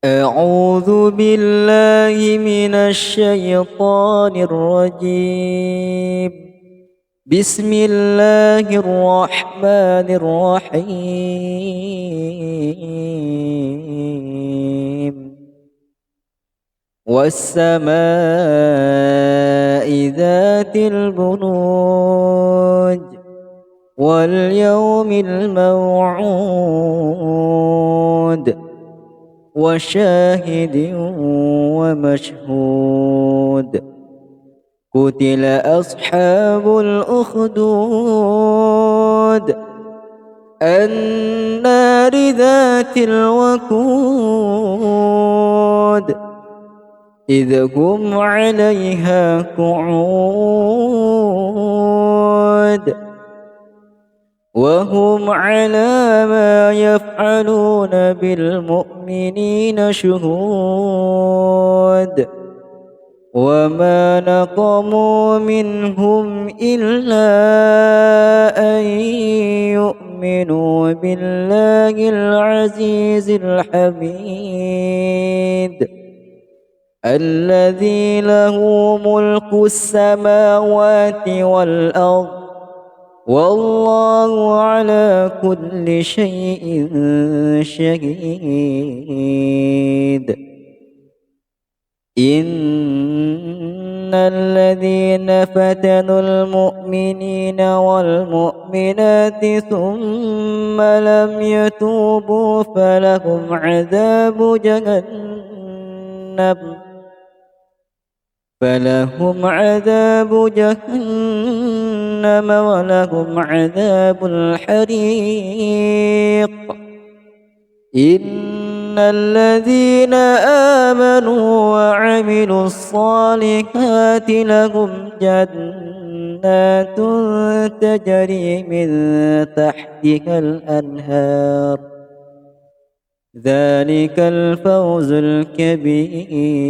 أعوذ بالله من الشيطان الرجيم. بسم الله الرحمن الرحيم. والسماء ذات البروج واليوم الموعود وشاهد ومشهود. قتل أصحاب الأخدود النار ذات الوقود إذ هم عليها قعود وهم على ما يفعلون بالمؤمنين شهود. وما نقموا منهم إلا أن يؤمنوا بالله العزيز الحميد الذي له ملك السماوات والأرض والله على كل شيء شهيد. إن الذين فتنوا المؤمنين والمؤمنات ثم لم يتوبوا فلهم عذاب جهنم ولهم عذاب الحريق. إن الذين آمنوا وعملوا الصالحات لهم جنات تجري من تحتها الأنهار ذلك الفوز الكبير.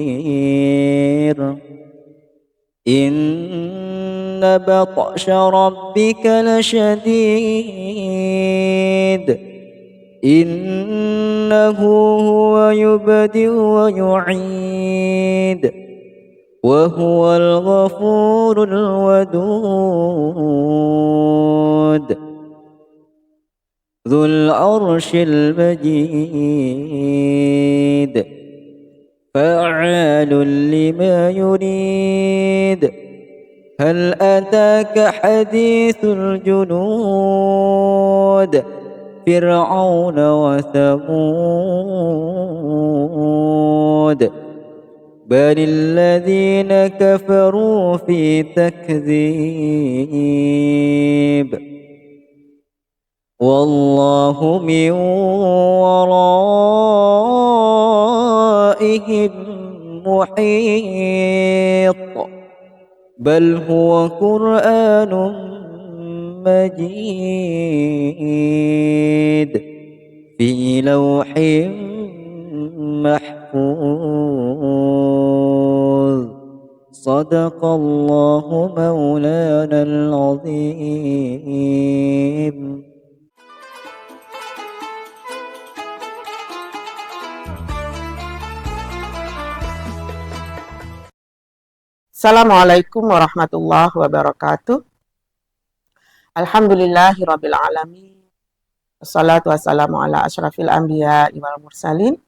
إن بطش ربك لشديد إنه هو يبدئ ويعيد وهو الغفور الودود ذو العرش المجيد فعال لما يريد. هل أتاك حديث الجنود فرعون وثمود بل الذين كفروا في تكذيب والله من ورائهم محيط بل هو قرآن مجيد في لوح محفوظ. صدق الله مولانا العظيم. Assalamualaikum warahmatullahi wabarakatuh. Alhamdulillahirabbil alamin. Wassalatu wassalamu ala asyrafil anbiya wal mursalin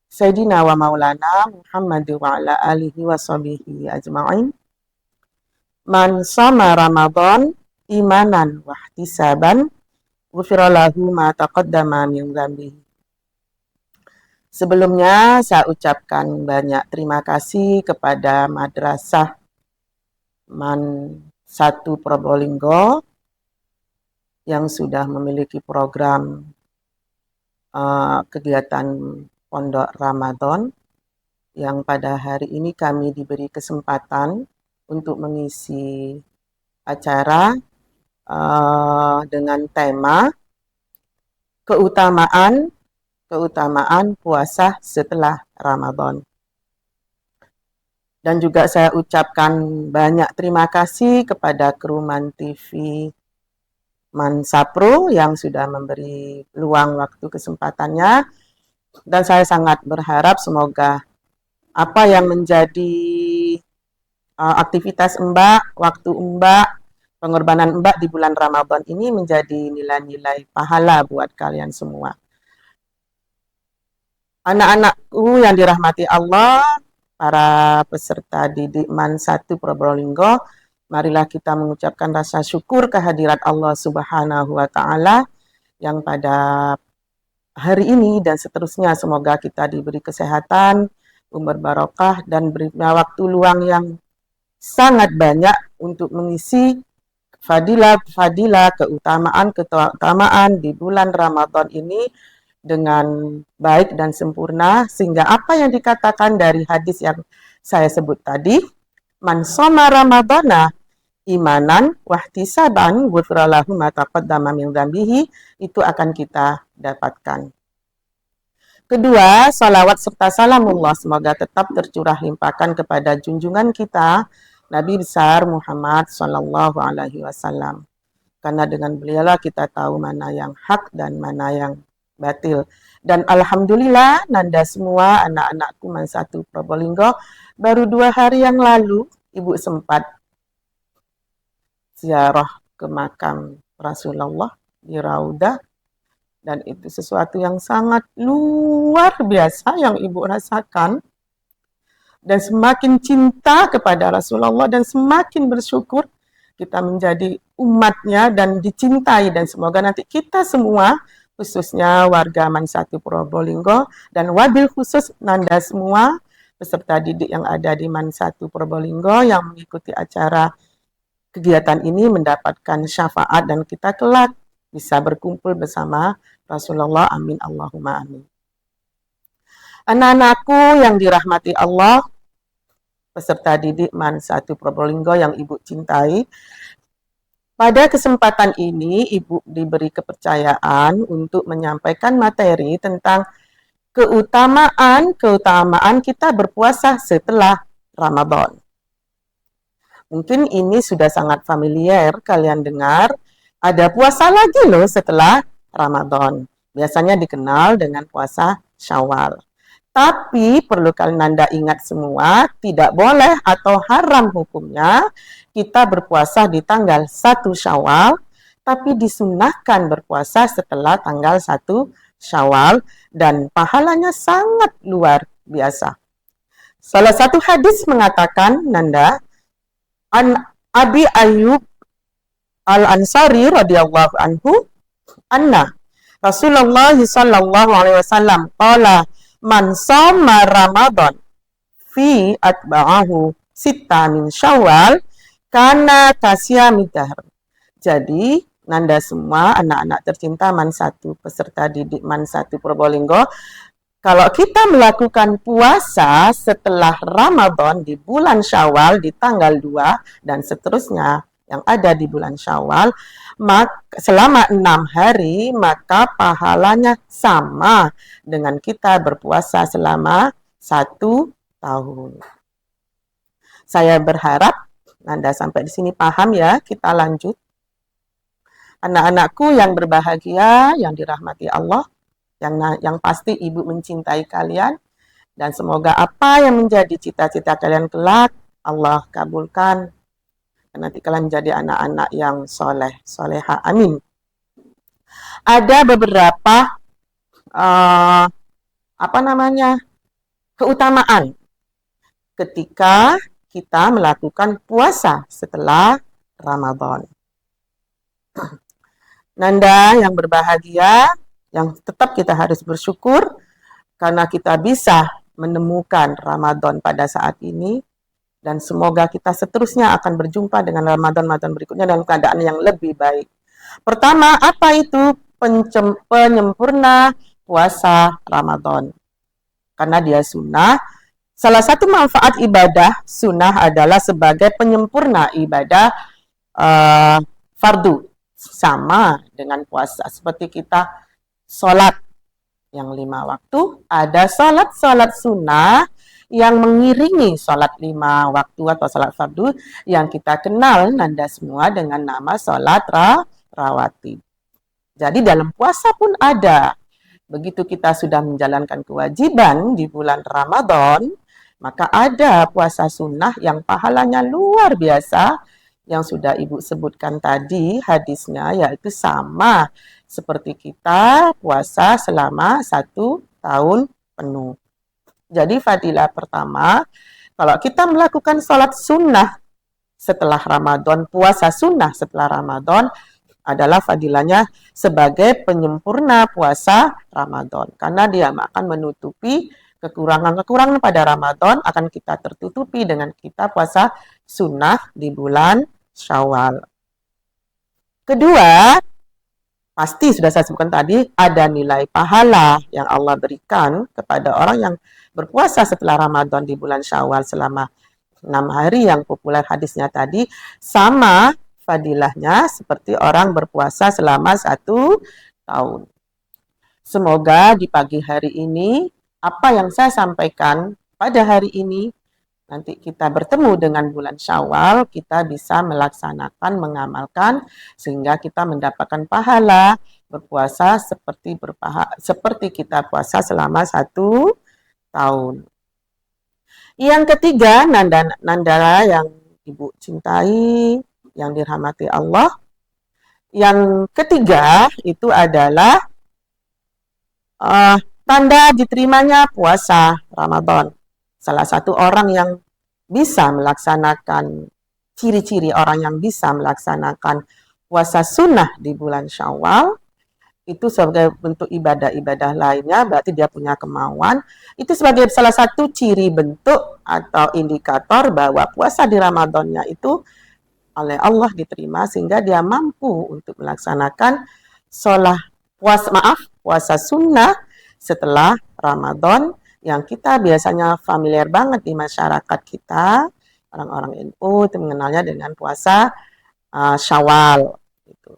Sayyidina wa maulana Muhammad wa ala alihi wa sahbihi ajma'in. Man shoma Ramadan imanan wa ihtisaban ghufira lahu ma taqaddama min dzambihi. Sebelumnya saya ucapkan banyak terima kasih kepada Madrasah MAN 1 Probolinggo yang sudah memiliki program kegiatan Pondok Ramadan yang pada hari ini kami diberi kesempatan untuk mengisi acara dengan tema keutamaan puasa setelah Ramadan. Dan juga saya ucapkan banyak terima kasih kepada kru MAN TV MAN Sapro yang sudah memberi luang waktu kesempatannya Dan saya sangat berharap semoga apa yang menjadi aktivitas Mbak, waktu Mbak, pengorbanan Mbak di bulan Ramadan ini menjadi nilai-nilai pahala buat kalian semua. Anak-anakku yang dirahmati Allah, para peserta didik MAN 1 Probolinggo, marilah kita mengucapkan rasa syukur kehadirat Allah Subhanahu wa Ta'ala yang pada hari ini dan seterusnya semoga kita diberi kesehatan, umur barokah, dan beri waktu luang yang sangat banyak untuk mengisi fadilah-fadilah, keutamaan di bulan Ramadan ini dengan baik dan sempurna, sehingga apa yang dikatakan dari hadis yang saya sebut tadi, man shoma ramadhana imanan wahtisaban ghufira lahu ma taqaddama min dzambihi, itu akan kita dapatkan. Kedua, salawat serta salamullah semoga tetap tercurah limpahkan kepada junjungan kita Nabi besar Muhammad sallallahu alaihi wasallam. Karena dengan beliaulah kita tahu mana yang hak dan mana yang batil. Dan alhamdulillah Nanda semua anak-anakku MAN 1 Probolinggo, baru 2 hari yang lalu Ibu sempat ziarah ke makam Rasulullah di Raudah, dan itu sesuatu yang sangat luar biasa yang Ibu rasakan, dan semakin cinta kepada Rasulullah dan semakin bersyukur kita menjadi umatnya dan dicintai, dan semoga nanti kita semua khususnya warga MAN 1 Probolinggo dan wabil khusus Nanda semua peserta didik yang ada di MAN 1 Probolinggo yang mengikuti acara kegiatan ini mendapatkan syafaat dan kita kelak bisa berkumpul bersama Rasulullah. Amin Allahumma amin. Anak-anakku yang dirahmati Allah, peserta didik MAN 1 Probolinggo yang Ibu cintai, pada kesempatan ini Ibu diberi kepercayaan untuk menyampaikan materi tentang keutamaan kita berpuasa setelah Ramadan. Mungkin ini sudah sangat familiar kalian dengar, ada puasa lagi loh setelah Ramadan. Biasanya dikenal dengan puasa Syawal. Tapi perlu kalian Nanda ingat semua, tidak boleh atau haram hukumnya kita berpuasa di tanggal 1 Syawal, tapi disunahkan berpuasa setelah tanggal 1 Syawal dan pahalanya sangat luar biasa. Salah satu hadis mengatakan, Nanda, an Abi Ayyub Al-Ansari radhiyallahu anhu, anna Rasulullah sallallahu alaihi wasallam qala man shoma Ramadan fi atba'ahu sita min Syawal kana kasyamid dahr. Jadi, Nanda semua anak-anak tercinta MAN 1 peserta didik MAN 1 Probolinggo, kalau kita melakukan puasa setelah Ramadan di bulan Syawal di tanggal 2 dan seterusnya yang ada di bulan Syawal, selama 6 hari, maka pahalanya sama dengan kita berpuasa selama 1 tahun. Saya berharap Nanda sampai di sini paham ya, kita lanjut. Anak-anakku yang berbahagia, yang dirahmati Allah, yang pasti Ibu mencintai kalian, dan semoga apa yang menjadi cita-cita kalian kelak, Allah kabulkan. Nanti kalian menjadi anak-anak yang soleh, soleha, amin. Ada beberapa keutamaan ketika kita melakukan puasa setelah Ramadan. Nanda yang berbahagia, yang tetap kita harus bersyukur karena kita bisa menemukan Ramadan pada saat ini. Dan semoga kita seterusnya akan berjumpa dengan Ramadan-Ramadan berikutnya dalam keadaan yang lebih baik. Pertama, apa itu penyempurna puasa Ramadan? Karena dia sunnah. Salah satu manfaat ibadah sunnah adalah sebagai penyempurna ibadah fardu. Sama dengan puasa. Seperti kita sholat yang 5 waktu, ada sholat sunnah yang mengiringi sholat 5 waktu atau sholat fardu yang kita kenal Nanda semua dengan nama sholat rawatib. Jadi dalam puasa pun ada begitu kita sudah menjalankan kewajiban di bulan Ramadan, maka ada puasa sunnah yang pahalanya luar biasa, yang sudah Ibu sebutkan tadi hadisnya, yaitu sama seperti kita puasa selama 1 tahun penuh. Jadi fadilah pertama, kalau kita melakukan sholat sunnah setelah Ramadan, puasa sunnah setelah Ramadan, adalah fadilahnya sebagai penyempurna puasa Ramadan. Karena dia akan menutupi kekurangan-kekurangan pada Ramadan, akan kita tertutupi dengan kita puasa sunnah di bulan Syawal. Kedua, pasti sudah saya sebutkan tadi, ada nilai pahala yang Allah berikan kepada orang yang berpuasa setelah Ramadan di bulan Syawal selama 6 hari yang populer hadisnya tadi, sama fadilahnya seperti orang berpuasa selama 1 tahun. Semoga di pagi hari ini, apa yang saya sampaikan pada hari ini, nanti kita bertemu dengan bulan Syawal, kita bisa melaksanakan, mengamalkan, sehingga kita mendapatkan pahala berpuasa seperti kita puasa selama 1 tahun. Yang ketiga, nanda yang Ibu cintai, yang dirahmati Allah. Yang ketiga itu adalah tanda diterimanya puasa Ramadan. Salah satu orang yang bisa melaksanakan, ciri-ciri orang yang bisa melaksanakan puasa sunnah di bulan Syawal, itu sebagai bentuk ibadah-ibadah lainnya, berarti dia punya kemauan. Itu sebagai salah satu ciri bentuk atau indikator bahwa puasa di Ramadannya itu oleh Allah diterima, sehingga dia mampu untuk melaksanakan puasa sunnah setelah Ramadan, yang kita biasanya familiar banget di masyarakat kita, orang-orang NU itu mengenalnya dengan puasa Syawal. Gitu.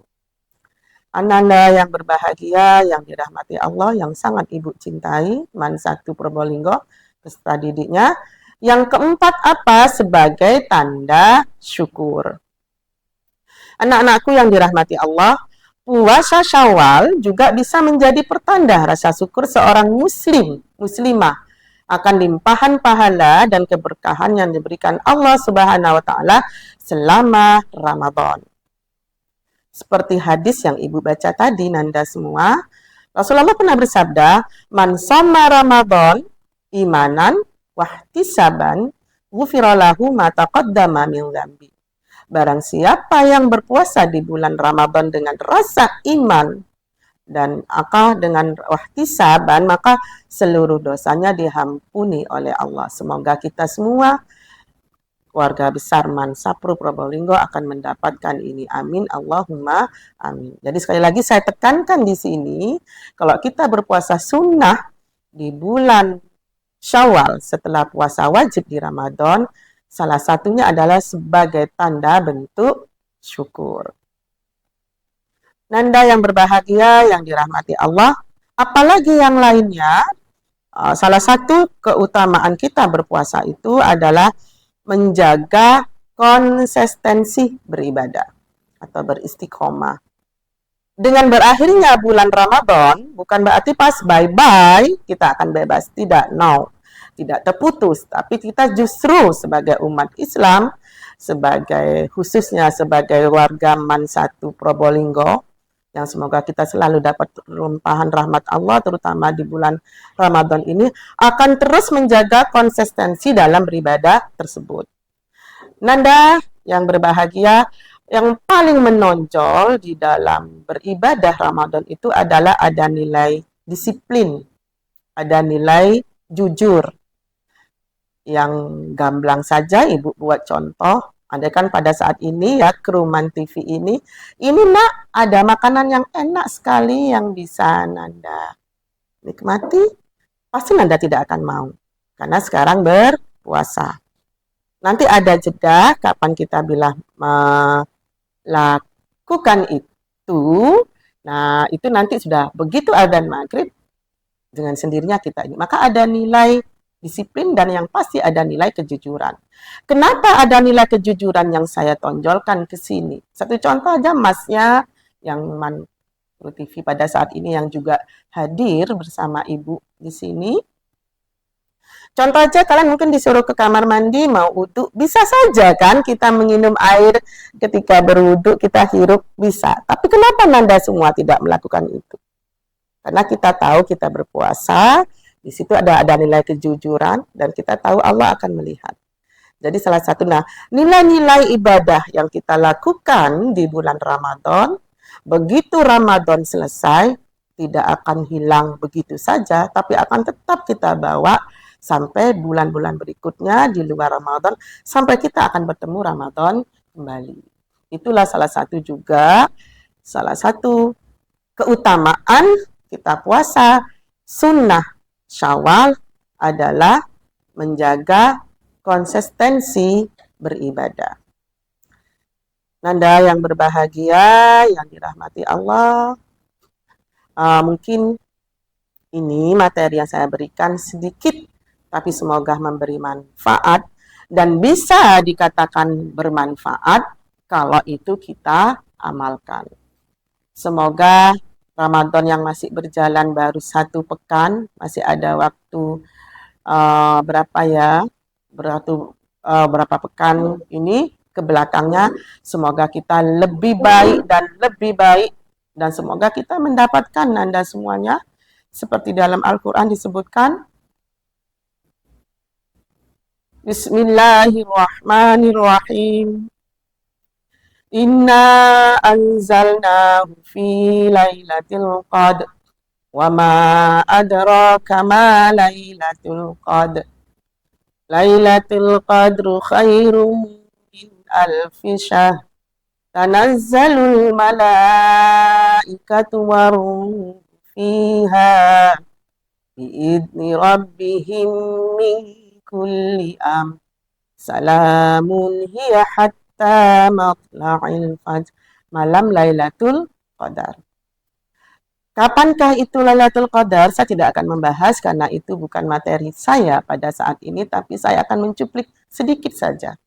Ananda yang berbahagia, yang dirahmati Allah, yang sangat Ibu cintai, Man 1 Probolinggo, peserta didiknya. Yang keempat apa? Sebagai tanda syukur. Anak-anakku yang dirahmati Allah, puasa Syawal juga bisa menjadi pertanda rasa syukur seorang muslimah akan limpahan pahala dan keberkahan yang diberikan Allah Subhanahu wa taala selama Ramadan. Seperti hadis yang Ibu baca tadi, Nanda semua, Rasulullah pernah bersabda, "Man shoma Ramadan imanan wahtisaban, ghufira lahu ma taqaddama min dzambi." Barang siapa yang berpuasa di bulan Ramadan dengan rasa iman dan dengan wahtisaban, maka seluruh dosanya diampuni oleh Allah. Semoga kita semua, keluarga besar Man 1 Probolinggo, akan mendapatkan ini. Amin, Allahumma amin. Jadi sekali lagi saya tekankan di sini, kalau kita berpuasa sunnah di bulan Syawal setelah puasa wajib di Ramadan, salah satunya adalah sebagai tanda bentuk syukur. Nanda yang berbahagia, yang dirahmati Allah, apalagi yang lainnya, salah satu keutamaan kita berpuasa itu adalah menjaga konsistensi beribadah atau beristiqomah. Dengan berakhirnya bulan Ramadan, bukan berarti pas bye-bye kita akan bebas. Tidak, no. Tidak terputus, tapi kita justru sebagai umat Islam, khususnya sebagai warga Man 1 Probolinggo, yang semoga kita selalu dapat limpahan rahmat Allah, terutama di bulan Ramadan ini, akan terus menjaga konsistensi dalam beribadah tersebut. Nanda yang berbahagia, yang paling menonjol di dalam beribadah Ramadan itu adalah ada nilai disiplin, ada nilai jujur. Yang gamblang saja Ibu buat contoh, ada kan pada saat ini ya, Keruman TV ini nak ada makanan yang enak sekali yang bisa Nanda nikmati, pasti Nanda tidak akan mau, karena sekarang berpuasa. Nanti ada jeda kapan kita bilang melakukan itu, nah itu nanti sudah begitu adzan maghrib, dengan sendirinya kita ini, maka ada nilai disiplin dan yang pasti ada nilai kejujuran. Kenapa ada nilai kejujuran yang saya tonjolkan ke sini? Satu contoh aja Masnya yang Man Guru TV pada saat ini yang juga hadir bersama Ibu di sini. Contoh aja kalian mungkin disuruh ke kamar mandi mau wudhu, bisa saja kan kita menginum air ketika berwudhu, kita hirup, bisa. Tapi kenapa Nanda semua tidak melakukan itu? Karena kita tahu kita berpuasa, di situ ada nilai kejujuran, dan kita tahu Allah akan melihat. Jadi salah satu, nilai-nilai ibadah yang kita lakukan di bulan Ramadan, begitu Ramadan selesai, tidak akan hilang begitu saja, tapi akan tetap kita bawa sampai bulan-bulan berikutnya di luar Ramadan, sampai kita akan bertemu Ramadan kembali. Itulah salah satu keutamaan kita puasa sunnah Syawal adalah menjaga konsistensi beribadah. Nanda yang berbahagia, yang dirahmati Allah, mungkin ini materi yang saya berikan sedikit, tapi semoga memberi manfaat dan bisa dikatakan bermanfaat kalau itu kita amalkan. Semoga Ramadan yang masih berjalan baru 1 pekan, masih ada waktu berapa pekan ini ke belakangnya, semoga kita lebih baik dan semoga kita mendapatkan Nanda semuanya seperti dalam Al-Quran disebutkan. Bismillahirrahmanirrahim. Inna anzalnahu fi lailatul qadr wa ma adraka ma lailatul qadr. Lailatul qadru khairum min alfi syahr. Tanazzalul malaikatu waruh fiha biidni rabbihim min kulli am. Salamun hiya hatta matla'il fajr. Malam Lailatul Qadar. Kapankah itu Lailatul Qadar? Saya tidak akan membahas karena itu bukan materi saya pada saat ini, tapi saya akan mencuplik sedikit saja.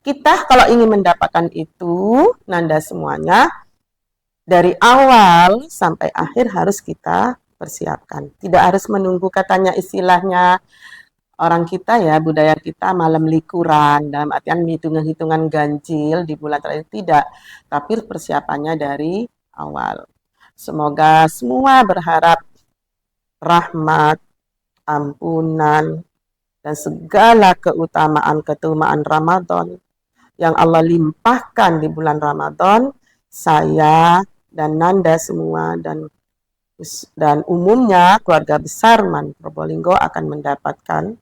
Kita kalau ingin mendapatkan itu, Nanda semuanya, dari awal sampai akhir harus kita persiapkan. Tidak harus menunggu katanya istilahnya orang kita ya, budaya kita malam likuran, dalam artian hitungan-hitungan ganjil di bulan terakhir, tidak. Tapi persiapannya dari awal. Semoga semua berharap rahmat, ampunan, dan segala keutamaan Ramadan yang Allah limpahkan di bulan Ramadan, saya dan Nanda semua dan umumnya keluarga besar MAN Probolinggo akan mendapatkan,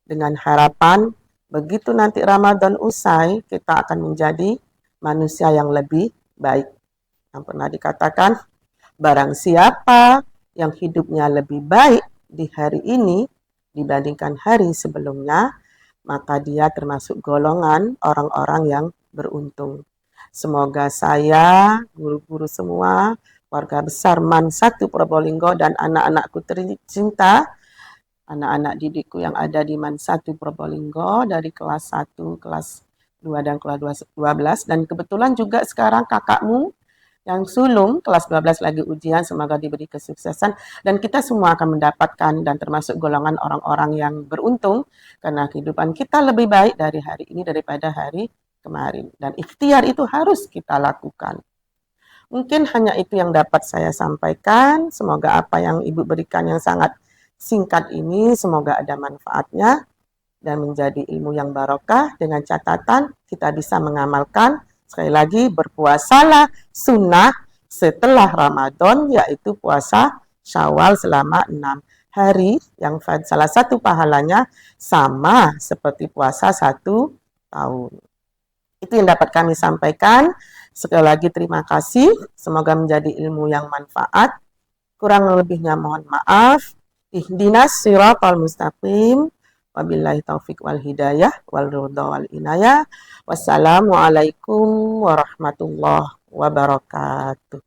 dengan harapan begitu nanti Ramadan usai, kita akan menjadi manusia yang lebih baik. Yang pernah dikatakan, barang siapa yang hidupnya lebih baik di hari ini dibandingkan hari sebelumnya, maka dia termasuk golongan orang-orang yang beruntung. Semoga saya, guru-guru semua, warga besar MAN 1 Probolinggo dan anak-anakku tercinta, anak-anak didikku yang ada di MAN 1 Probolinggo dari kelas 1, kelas 2 dan kelas 12, dan kebetulan juga sekarang kakakmu yang sulung kelas 12 lagi ujian, semoga diberi kesuksesan dan kita semua akan mendapatkan dan termasuk golongan orang-orang yang beruntung karena kehidupan kita lebih baik dari hari ini daripada hari kemarin, dan ikhtiar itu harus kita lakukan. Mungkin hanya itu yang dapat saya sampaikan. Semoga apa yang Ibu berikan yang sangat singkat ini semoga ada manfaatnya dan menjadi ilmu yang barokah, dengan catatan kita bisa mengamalkan. Sekali lagi, berpuasalah sunnah setelah Ramadan, yaitu puasa Syawal selama 6 hari, yang salah satu pahalanya sama seperti puasa 1 tahun. Itu yang dapat kami sampaikan. Sekali lagi terima kasih, semoga menjadi ilmu yang manfaat. Kurang lebihnya mohon maaf. Ihdinas siratal mustaqim. Wabillahi taufik wal hidayah wal ridha wal inayah. Wassalamualaikum warahmatullahi wabarakatuh.